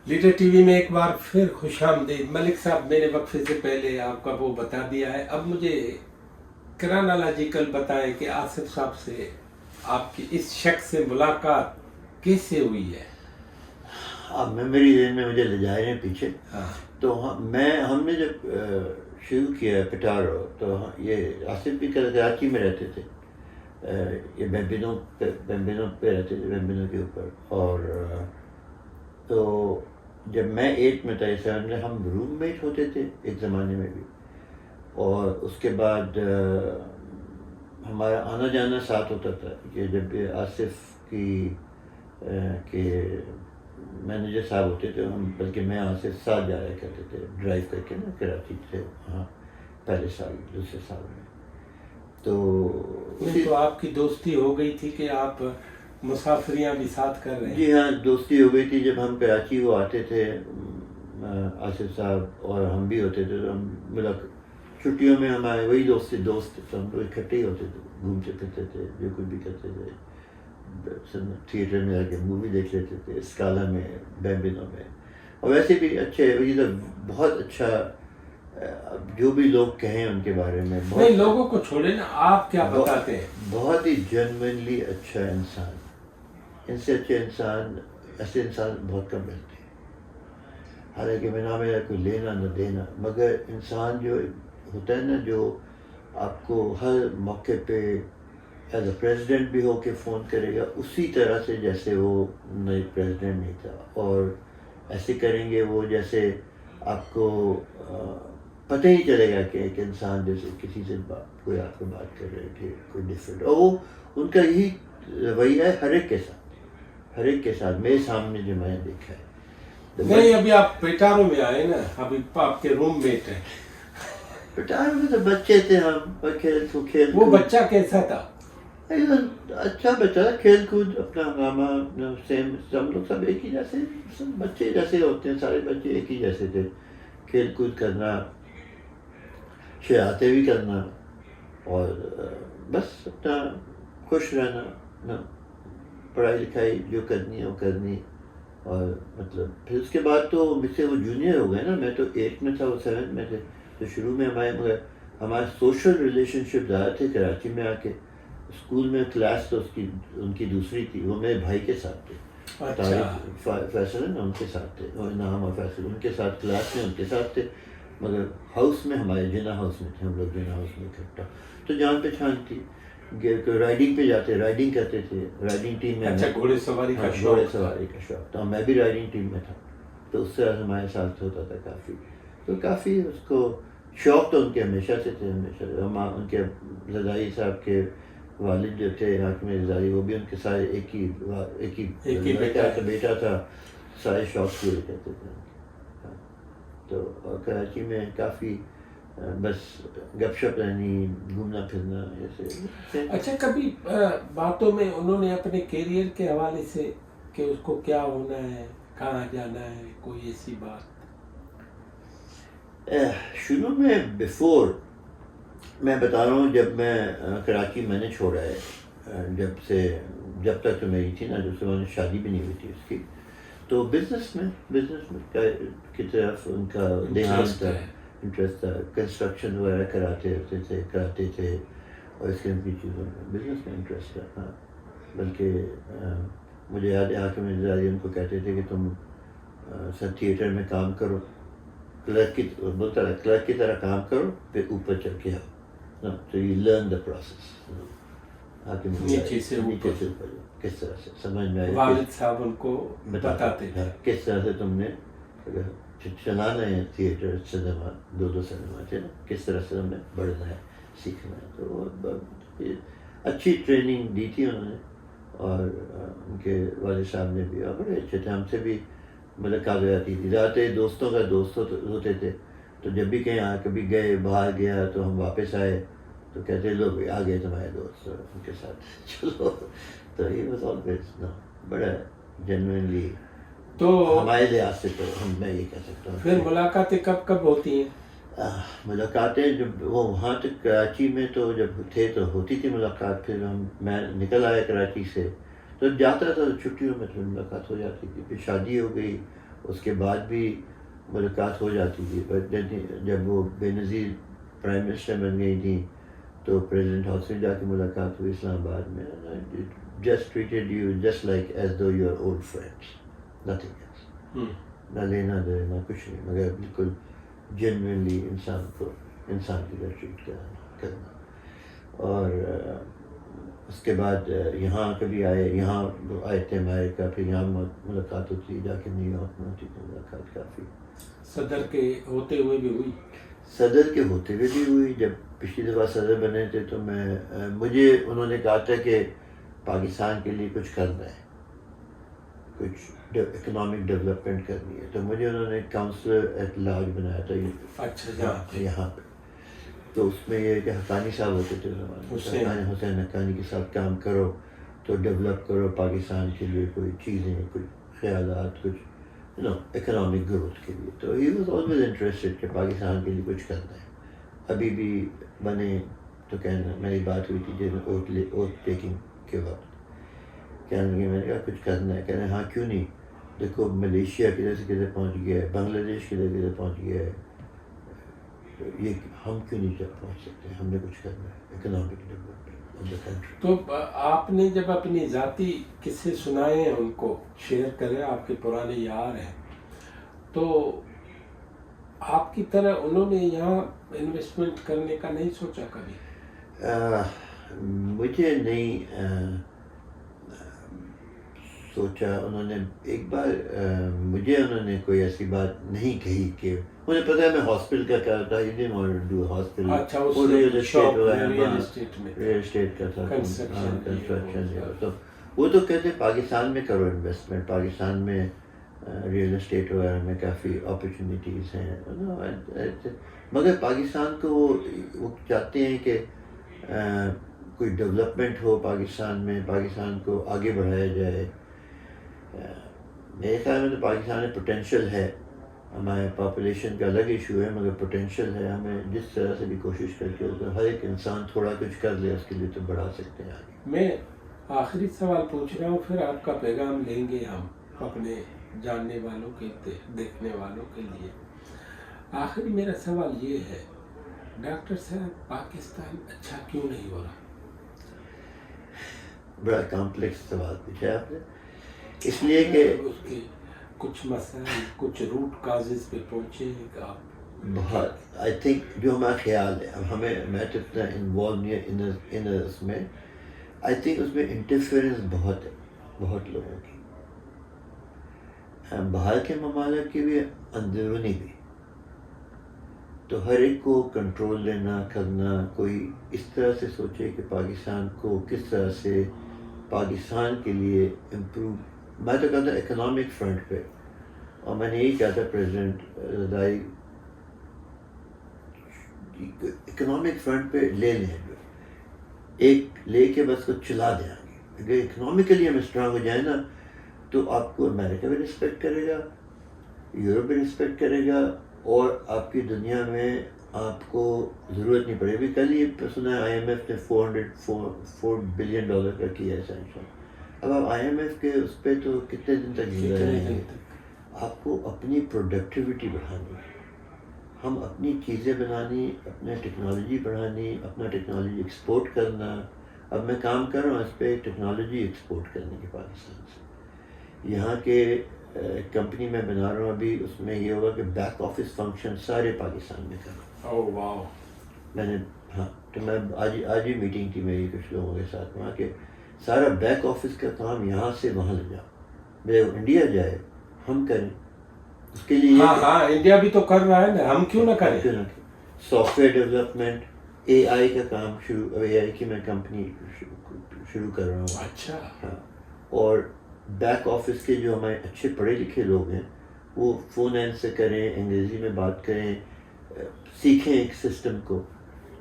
Leader T V میں ایک بار پھر خوش آمدید. ملک صاحب میں نے وقفے سے پہلے آپ کا وہ بتا دیا ہے، اب مجھے کرانالوجیکل بتائیں کہ آصف صاحب سے آپ کی اس شخص سے ملاقات کیسے ہوئی ہے؟ اب میری ذہن میں مجھے لے جا رہے ہیں پیچھے. ہاں تو ہم نے جب شروع کیا پٹارو تو یہ آصف بھی کراچی میں رہتے تھے، یہ بیمبینو پہ رہتے تھے، بیمبینو کے اوپر. اور تو جب میں 8 میں تھا، 7 میں، ہم روم میٹ ہوتے تھے ایک زمانے میں بھی. اور اس کے بعد ہمارا آنا جانا ساتھ ہوتا تھا کہ جب آصف کے مینیجر صاحب ہوتے تھے ہم، بلکہ میں آصف ساتھ جایا کرتے تھے ڈرائیو کر کے نا کراچی سے وہاں پہلے سال دوسرے سال میں. تو آپ کی دوستی ہو گئی تھی کہ آپ مسافریاں بھی ساتھ کر رہے ہیں؟ جی ہاں، دوستی ہو گئی تھی. جب ہم کراچی وہ آتے تھے آصف صاحب اور ہم بھی ہوتے تھے تو ہم چھٹیوں میں ہمارے وہی دوست تو ہم لوگ اکٹھے ہی ہوتے تھے، گھومتے پھرتے تھے، جو کچھ بھی کرتے تھے. تھیٹر میں جا کے مووی دیکھ لیتے تھے، اسکالا میں، بیمبینو میں. اور ویسے بھی اچھے، یہ تو بہت اچھا، جو بھی لوگ کہیں ان کے بارے میں، نہیں لوگوں کو چھوڑے نا، آپ کیا بتاتے ہیں؟ بہت ہی جینوئنلی اچھا انسان. ان سے اچھے انسان، ایسے انسان بہت کم ملتے ہیں. حالانکہ میں نہ میرا کوئی لینا نہ دینا، مگر انسان جو ہوتا ہے نا، جو آپ کو ہر موقع پہ ایز اے پریزیڈنٹ بھی ہو کے فون کرے گا اسی طرح سے جیسے وہ نئی پریزیڈنٹ نہیں تھا، اور ایسے کریں گے وہ جیسے آپ کو پتہ ہی چلے گا کہ ایک انسان جیسے کسی سے کوئی آپ کو بات کر رہے کہ کوئی ڈفرینٹ. اور وہ ان کا یہی رویہ ہے ہر ایک کے ساتھ میرے سامنے جو میں نے دیکھا ہے. نہیں ابھی آپ پیٹارو میں آئے نا، ابھی آپ کے روم میٹ ہیں. پیٹارو میں تو بچے تھے ہم، کھیل وہ بچہ کیسا تھا؟ اچھا بچہ تھا، کھیل کود اپنا ہنگامہ سیم. ہم لوگ سب ایک ہی جیسے، سب بچے جیسے ہوتے ہیں، سارے بچے ایک ہی جیسے تھے. کھیل کود کرنا، شرارتیں بھی کرنا، اور بس اپنا خوش رہنا، پڑھائی لکھائی جو کرنی ہے وہ کرنی. اور مطلب پھر اس کے بعد تو مجھ سے وہ جونیئر ہو گئے نا، میں تو 8 میں تھا، وہ 7 میں تھے. تو شروع میں ہمارے سوشل ریلیشن شپ زیادہ تھے کراچی میں آ کے. اسکول میں کلاس تو ان کی دوسری تھی، وہ میرے بھائی کے ساتھ تھے، طارق فیصل ہے نا، ان کے ساتھ تھے، اور نام اور فیصل ان کے ساتھ کلاس میں ان کے ساتھ تھے. مگر ہاؤس میں ہمارے جنا ہاؤس میں تھے، ہم لوگ جنا ہاؤس میں اکٹھا. تو جان پہچان تھی، رائڈنگ پہ جاتے، رائڈنگ کرتے تھے، رائڈنگ ٹیم میں. اچھا گھوڑے سواری کا شوق؟ گھوڑے سواری کا شوق تھا، میں بھی رائڈنگ ٹیم میں تھا. تو اس سے ہمارے ساتھ ہوتا تھا کافی. تو کافی اس کو شوق تو ان کے ہمیشہ سے تھے، ہمیشہ. ان کے رضائی صاحب کے والد جو تھے حاکم رضائی، وہ بھی ان کے سارے ایک ہی بیٹا تھا، سارے شوق پورے کرتے تھے. تو کراچی میں کافی بس گپ شپ رہنی، گھومنا پھرنا ایسے. اچھا کبھی باتوں میں انہوں نے اپنے کیریئر کے حوالے سے کہ اس کو کیا ہونا ہے، کہاں جانا ہے، کوئی ایسی بات؟ شروع میں بیفور میں بتا رہا ہوں، جب میں کراچی میں نے چھوڑا ہے، جب تک تو میری تھی نا، جب سے میں نے شادی بھی نہیں ہوئی تھی اس کی، تو بزنس میں کی طرف ان کا دھیان تھا، انٹرسٹ تھا. کنسٹرکشن وغیرہ کراتے تھے اور اس قسم کی چیزوں میں بزنس میں انٹرسٹ تھا. ہاں، بلکہ مجھے یاد ہے حاکم رضائی ان کو کہتے تھے کہ تم سر تھیٹر میں کام کرو، کلرک کی طرح کام کرو، پھر اوپر چل کے آؤ. تو یو لرن دا پروسیس، نیچے سے اوپر کس طرح سے سمجھ میں آئے. والد صاحب ان کو بتاتے تھے کس طرح سے تم نے چلانا ہے تھیٹر، سنیما، 2 سنیما تھے نا، کس طرح سے ہم نے بڑھنا ہے، سیکھنا ہے. تو اچھی ٹریننگ دی تھی انہوں نے، اور ان کے والد صاحب نے بھی، اور بڑے اچھے تھے. ہم سے بھی ملاقات ہو جاتی تھی، زیادہ دوستوں کا دوست ہوتے تھے. تو جب بھی کہیں کبھی گئے، باہر گیا تو ہم واپس آئے تو کہتے لوگ آ گئے تمہارے دوست، ان کے ساتھ چلو. تو یہ بس آلویز بڑا جینوئنلی تو ہمارے لحاظ سے، تو میں یہ کہہ سکتا ہوں. پھر ملاقاتیں کب ہوتی ہیں؟ ملاقاتیں جب وہ وہاں تک کراچی میں تو جب تھے تو ہوتی تھی ملاقات. پھر میں نکل آیا کراچی سے، تو جاتا تھا چھٹیوں میں تو ملاقات ہو جاتی تھی. پھر شادی ہو گئی، اس کے بعد بھی ملاقات ہو جاتی تھی. بٹ جب وہ بے نظیر پرائم منسٹر بن گئی تھیں تو پریزیڈنٹ ہاؤس میں جا کے ملاقات ہوئی اسلام آباد میں. Just treated you just like as though you are old friends, nothing else. نہ لینا دینا کچھ نہیں, مگر بالکل جینوئنلی انسان کو انسان کی طرح ٹریٹ کرنا. اور اس کے بعد یہاں کبھی یہاں آئے تھے امریکہ, پھر یہاں ملاقات ہوتی, جا کے نیو یارک میں ہوتی تھی ملاقات کافی. صدر کے ہوتے ہوئے بھی ہوئی؟ صدر کے ہوتے ہوئے بھی ہوئی. جب پچھلی دفعہ صدر بنے تھے تو مجھے انہوں نے کہا تھا کہ پاکستان کے لیے کچھ کرنا ہے, کچھ اکنامک ڈیولپمنٹ کرنی ہے. تو مجھے انہوں نے کاؤنسلر ایٹ لارج بنایا تھا. اچھا, یہاں پہ تو اس میں یہ کہ حقانی صاحب ہوتے تھے حسین حقانی کے ساتھ کام کرو تو ڈیولپ کرو پاکستان کے لیے کوئی چیزیں, کوئی خیالات, کچھ اکنامک گروتھ کے لیے. تو ہی واز آلویز انٹرسٹڈ کہ پاکستان کے لیے کچھ کرنا ہے. ابھی بھی بنے تو کہنا, میری بات ہوئی تھی اوتھ ٹیکنگ کے وقت, کہنے لگے میں نے کہا کچھ کرنا ہے. کہنے ہاں کیوں نہیں, دیکھو ملیشیا کدھر سے کدھر پہنچ گیا ہے, بنگلہ دیش کدھر پہنچ گیا ہے, یہ ہم کیوں نہیں جب پہنچ سکتے, ہم نے کچھ کرنا ہے economic development of the country. تو آپ نے جب اپنی ذاتی قصے سنائے ہیں, ان کو شیئر کرے, آپ کے پرانے یار ہیں, تو آپ کی طرح انہوں نے یہاں انویسٹمنٹ کرنے کا نہیں سوچا کبھی؟ مجھے نہیں سوچا. انہوں نے ایک بار مجھے انہوں نے کوئی ایسی بات نہیں کہی کہ مجھے پتا ہے میں ہاسپٹل کا کیا تھا, یہ نہیں وانٹ ٹو ڈو ہاسپٹل. اچھا, ریئل اسٹیٹ کا تھا, کنسٹرکشن. تو وہ تو کہتے ہیں پاکستان میں کرو انویسٹمنٹ, پاکستان میں ریئل اسٹیٹ وغیرہ میں کافی اپرچونیٹیز ہیں. مگر پاکستان کو وہ چاہتے ہیں کہ کوئی ڈیولپمنٹ ہو پاکستان میں, پاکستان کو آگے بڑھایا جائے. میرے خیال میں تو پاکستان میں پوٹینشیل ہے, ہمارے پاپولیشن کا الگ ایشو ہے, مگر پوٹینشیل ہے. ہمیں جس طرح سے بھی کوشش کر کے ہر ایک انسان تھوڑا کچھ کر لے اس کے لیے تو بڑھا سکتے ہیں آگے. میں آخری سوال پوچھ رہا ہوں, پھر آپ کا پیغام لیں گے ہم اپنے جاننے والوں کے, دیکھنے والوں کے لیے. آخری میرا سوال یہ ہے, ڈاکٹر صاحب پاکستان اچھا کیوں نہیں ہو رہا؟ بڑا کمپلیکس سوال پوچھا آپ نے. اس لیے کہ اس کے کچھ مسائل, کچھ روٹ کازز پہ پہنچے آپ. بہت آئی تھنک جو ہمارا خیال ہے, اب میں تو اتنا انوالو نہیں ہے اس میں. آئی تھنک اس میں انٹرفیئرنس بہت ہے, بہت لوگوں کی, باہر کے ممالک کی بھی, اندرونی بھی. تو ہر ایک کو کنٹرول لینا کرنا, کوئی اس طرح سے سوچے کہ پاکستان کو کس طرح سے پاکستان کے لیے امپروو. میں تو کہتا ہوں اکنامک فرنٹ پہ, اور میں نے یہی کہا تھا پریزیڈنٹ رضائی, اکنامک فرنٹ پہ لے لیں, ایک لے کے بس کو چلا دیں آگے. اگر اکنامکلی ہم اسٹرانگ ہو جائیں نا تو آپ کو امریکہ بھی رسپیکٹ کرے گا, یورپ بھی رسپیکٹ کرے گا, اور آپ کی دنیا میں آپ کو ضرورت نہیں پڑے. ابھی کل ہی سنا ہے آئی ایم ایف نے $4 بلین کا کیا ہے سینکشن. اب آپ آئی ایم ایف کے اس پہ تو کتنے دن تک زندہ رہیں گے؟ آپ کو اپنی پروڈکٹیوٹی بڑھانی, ہم اپنی چیزیں بنانی, اپنے ٹیکنالوجی بڑھانی, اپنا ٹیکنالوجی ایکسپورٹ کرنا. اب میں کام کر رہا ہوں اس پہ ٹیکنالوجی ایکسپورٹ کرنے کی پاکستان سے. یہاں کے کمپنی میں بنا رہا ہوں ابھی, اس میں یہ ہوگا کہ بیک آفس فنکشن سارے پاکستان میں کروں. اوہ واو. میں نے ہاں, تو میں آج ہی میٹنگ تھی میری کچھ لوگوں کے ساتھ وہاں کہ سارا بیک آفس کا کام یہاں سے وہاں لے جاؤ, میرے انڈیا جائے ہم کریں. اس کے لیے ہاں انڈیا بھی تو کر رہا ہے نا, ہم کیوں نہ کریں. سافٹ ویئر ڈیولپمنٹ, اے آئی کا کام شروع, اے آئی کی میں کمپنی شروع کر رہا ہوں. اچھا. ہاں, اور بیک آفس کے جو ہمارے اچھے پڑھے لکھے لوگ ہیں وہ فون این سے کریں, انگریزی میں بات کریں, سیکھیں ایک سسٹم کو.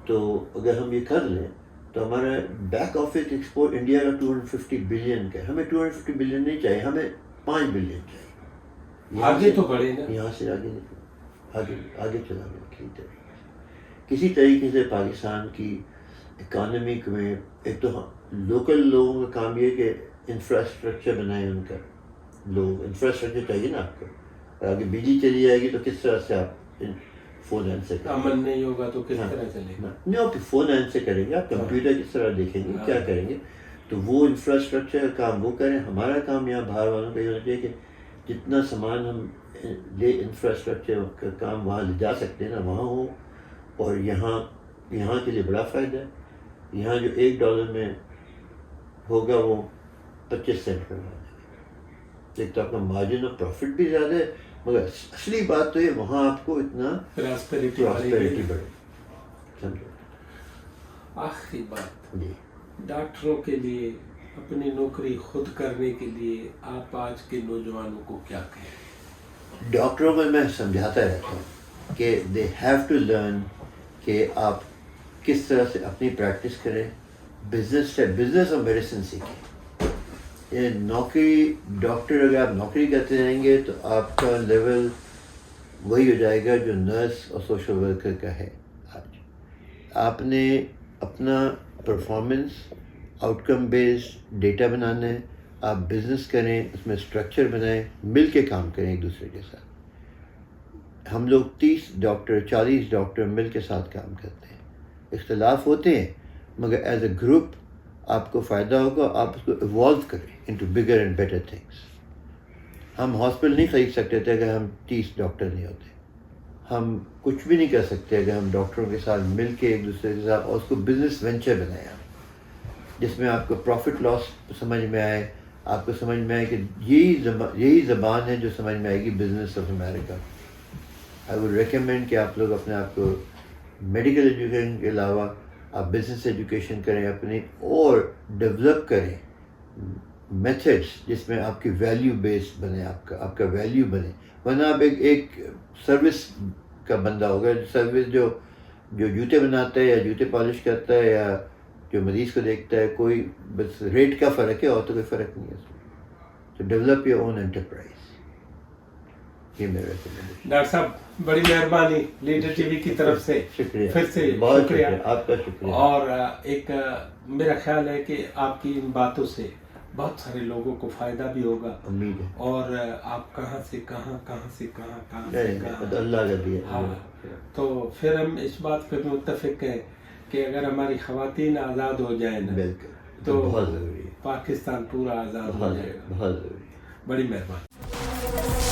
تو اگر ہم یہ کر لیں تو ہمارا بیک آفس ایکسپورٹ انڈیا کا 250 بلین کا ہے. ہمیں 250 بلین نہیں چاہیے, ہمیں 5 بلین چاہیے. آگے تو بڑھے نا, یہاں سے آگے چلا گیا کسی طریقے سے پاکستان کی اکانومی میں. ایک تو لوکل لوگوں کا کام یہ کہ انفراسٹرکچر بنائیں, ان کا لوگ انفراسٹرکچر چاہیے نا آپ کو, اور اگر بجلی چلی جائے گی تو کس طرح سے آپ فون ہینڈ سے کریں گے؟ امن نہیں ہوگا تو کس طرح چلے گا؟ نہیں، آپ فون ہینڈ سے کریں گے، آپ کمپیوٹر کس طرح دیکھیں گے، کیا کریں گے؟ تو وہ انفراسٹرکچر کا کام وہ کریں. ہمارا کام یہاں باہر والوں کا یہ ہونا چاہیے کہ جتنا سامان ہم لے انفراسٹرکچر کا کام وہاں لے جا سکتے ہیں نا وہاں ہو. اور یہاں کے لیے بڑا فائدہ ہے. یہاں جو $1 میں ہوگا وہ 25 سینٹ میں ہوگا. ایک تو آپ کا مارجن اور پروفٹ بھی زیادہ ہے، مگر اصلی بات تو یہ وہاں آپ کو اتنا پراسپیرٹی بڑھے. سمجھو. آخری بات، جی ڈاکٹروں کے لیے اپنی نوکری خود کرنے کے لیے آپ آج کے نوجوانوں کو کیا کہیں؟ ڈاکٹروں کو میں سمجھاتا رہتا ہوں کہ دے ہیو ٹو لرن کہ آپ کس طرح سے اپنی پریکٹس کریں. بزنس اور میڈیسن سیکھیں. یہ نوکری، ڈاکٹر اگر آپ نوکری کرتے رہیں گے تو آپ کا لیول وہی ہو جائے گا جو نرس اور سوشل ورکر کا ہے. آج آپ نے اپنا performance outcome based data بنانا ہے. آپ بزنس کریں، اس میں اسٹرکچر بنائیں، مل کے کام کریں ایک دوسرے کے ساتھ. ہم لوگ 30 ڈاکٹر 40 ڈاکٹر مل کے ساتھ کام کرتے ہیں. اختلاف ہوتے ہیں مگر ایز اے گروپ آپ کو فائدہ ہوگا. آپ اس کو ایوالو کریں into bigger and better things. ہم ہاسپٹل نہیں خرید سکتے تھے اگر ہم 30 ڈاکٹر نہیں ہوتے. ہم کچھ بھی نہیں کر سکتے اگر ہم ڈاکٹروں کے ساتھ مل کے ایک دوسرے کے ساتھ اور اس کو بزنس وینچر بنایا جس میں آپ کو پروفٹ لاس سمجھ میں آئے. آپ کو سمجھ میں آئے کہ یہی زبان ہے جو سمجھ میں آئے گی business of America. I would recommend کہ آپ لوگ اپنے آپ کو میڈیکل ایجوکیشن کے علاوہ آپ بزنس ایجوکیشن کریں اپنی، اور ڈیولپ کریں میتھڈس جس میں آپ کی ویلیو بیسڈ بنے، آپ کا ویلیو بنے. ورنہ آپ ایک سروس کا بندہ ہوگا. سروس جو جوتے بناتا ہے یا جوتے پالش کرتا ہے یا جو مریض کو دیکھتا ہے، کوئی بس ریٹ کا فرق ہے اور تو کوئی فرق نہیں ہے اس میں. تو ڈیولپ یور اون انٹرپرائز. یہ میرا ریکمنڈیشن. ڈاکٹر صاحب بڑی مہربانی لیڈر ٹی وی کی طرف سے، شکریہ، پھر سے بہت شکریہ. آپ کا شکریہ. اور ایک میرا خیال ہے کہ آپ کی ان باتوں سے بہت سارے لوگوں کو فائدہ بھی ہوگا. امید ہے. اور آپ کہاں سے کہاں اللہ کا دیا. ہاں، تو پھر ہم اس بات پہ متفق ہیں کہ اگر ہماری خواتین آزاد ہو جائیں نا بالکل تو بہت ضروری ہے. پاکستان پورا آزاد ہو جائے گا. بہت ضروری. بڑی مہربانی.